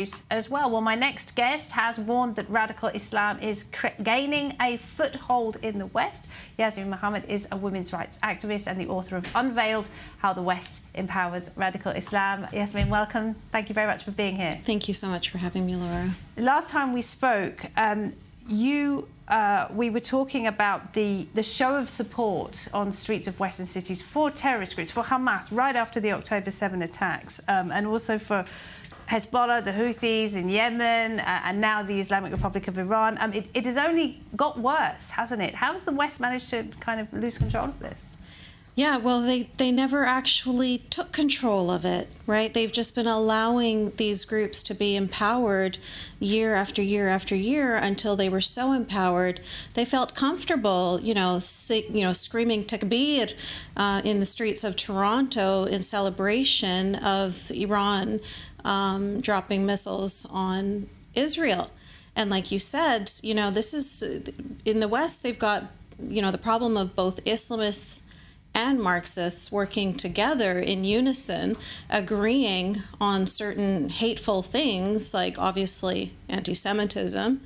as well. Well, my next guest has warned that radical Islam is gaining a foothold in the West. Yasmine Mohammed is a women's rights activist and the author of Unveiled: How the West Empowers Radical Islam. Yasmine, welcome. Thank you very much for being here. Thank you so much for having me, Laura. Last time we spoke, we were talking about the show of support on streets of Western cities for terrorist groups, for Hamas, right after the October 7 attacks, and also for Hezbollah, the Houthis in Yemen, and now the Islamic Republic of Iran. It has only got worse, hasn't it? How has the West managed to kind of lose control of this? Yeah, well, they never actually took control of it, right? They've just been allowing these groups to be empowered year after year after year until they were so empowered they felt comfortable, screaming takbir in the streets of Toronto in celebration of Iran dropping missiles on Israel. And like you said, this is in the West, they've got, the problem of both Islamists and Marxists working together in unison, agreeing on certain hateful things, like obviously anti-Semitism,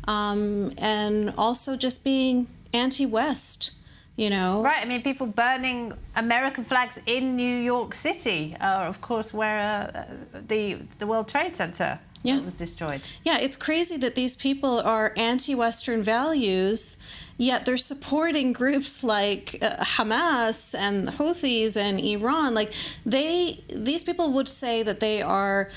and also just being anti-West. Right, I mean, people burning American flags in New York City, of course, where the World Trade Center was destroyed. Yeah, it's crazy that these people are anti-Western values, yet they're supporting groups like Hamas and the Houthis and Iran. Like, these people would say that they are,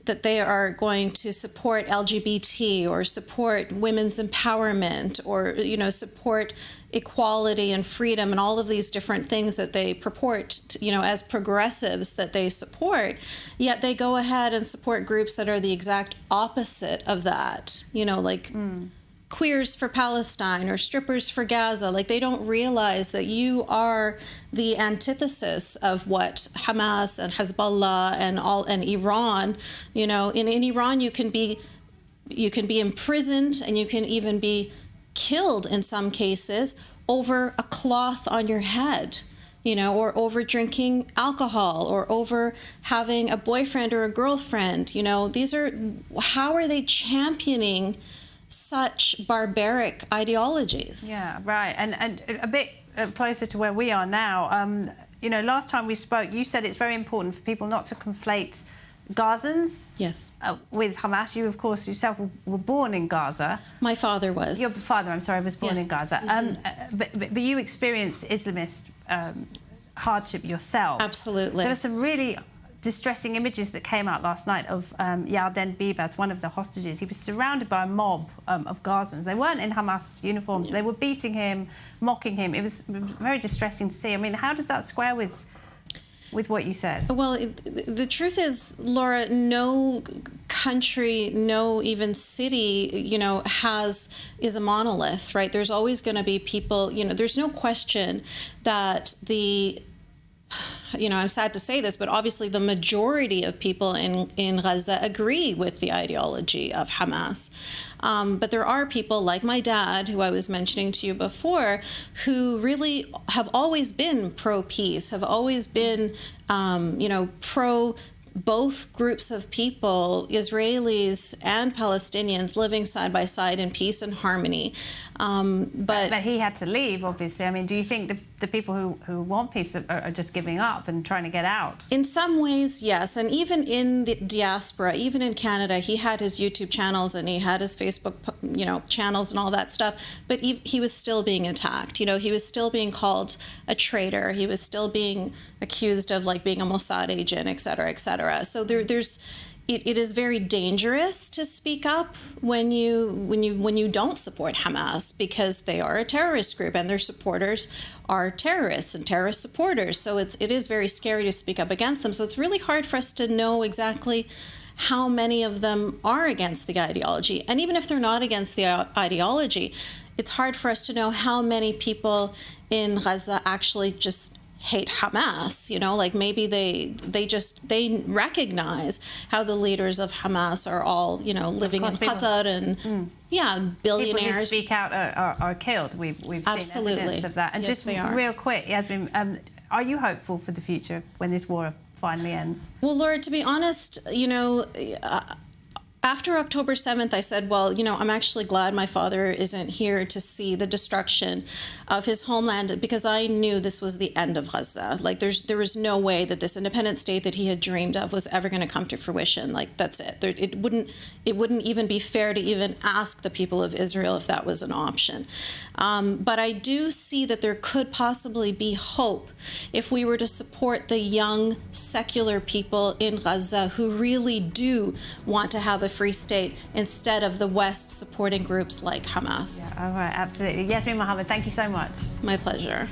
that they are going to support LGBT or support women's empowerment or, support equality and freedom and all of these different things that they purport, as progressives that they support, yet they go ahead and support groups that are the exact opposite of that, queers for Palestine or strippers for Gaza. Like, they don't realize that you are the antithesis of what Hamas and Hezbollah and Iran, in Iran you can be imprisoned and you can even be killed in some cases over a cloth on your head, or over drinking alcohol or over having a boyfriend or a girlfriend. How are they championing such barbaric ideologies? Yeah, right. And a bit closer to where we are now, last time we spoke, you said it's very important for people not to conflate Gazans with Hamas. You, of course, yourself were born in Gaza. My father was. Your father, I'm sorry, was born in Gaza. But you experienced Islamist hardship yourself. Absolutely. There were some really distressing images that came out last night of Yarden Bibas, one of the hostages. He was surrounded by a mob of Gazans. They weren't in Hamas uniforms. They were beating him, mocking him. It was very distressing to see. I mean, how does that square with what you said? Well, the truth is, Laura, no country, no even city, is a monolith, right? There's always going to be people, there's no question that I'm sad to say this, but obviously the majority of people in Gaza agree with the ideology of Hamas. But there are people like my dad, who I was mentioning to you before, who really have always been pro-peace, have always been, pro both groups of people, Israelis and Palestinians, living side by side in peace and harmony. But he had to leave, obviously. I mean, do you think the people who want peace are just giving up and trying to get out? In some ways, yes. And even in the diaspora, even in Canada, he had his YouTube channels and he had his Facebook, channels and all that stuff. But he was still being attacked. He was still being called a traitor. He was still being accused of being a Mossad agent, et cetera, et cetera. So it is very dangerous to speak up when you don't support Hamas, because they are a terrorist group and their supporters are terrorists and terrorist supporters. So it is very scary to speak up against them. So it's really hard for us to know exactly how many of them are against the ideology. And even if they're not against the ideology, it's hard for us to know how many people in Gaza actually just hate Hamas, maybe they recognize how the leaders of Hamas are all, living in Qatar and billionaires. People who speak out are killed. We've seen evidence of that. And yes, just real quick, Yasmine, are you hopeful for the future when this war finally ends? Well, Laura, to be honest, you know, after October 7th, I said, well, you know, I'm actually glad my father isn't here to see the destruction of his homeland, because I knew this was the end of Gaza. Like, there was no way that this independent state that he had dreamed of was ever going to come to fruition. Like, that's it. It wouldn't even be fair to even ask the people of Israel if that was an option. But I do see that there could possibly be hope if we were to support the young secular people in Gaza who really do want to have a free state instead of the West supporting groups like Hamas. Yeah, all right, absolutely. Yasmine Mohammed, thank you so much. My pleasure.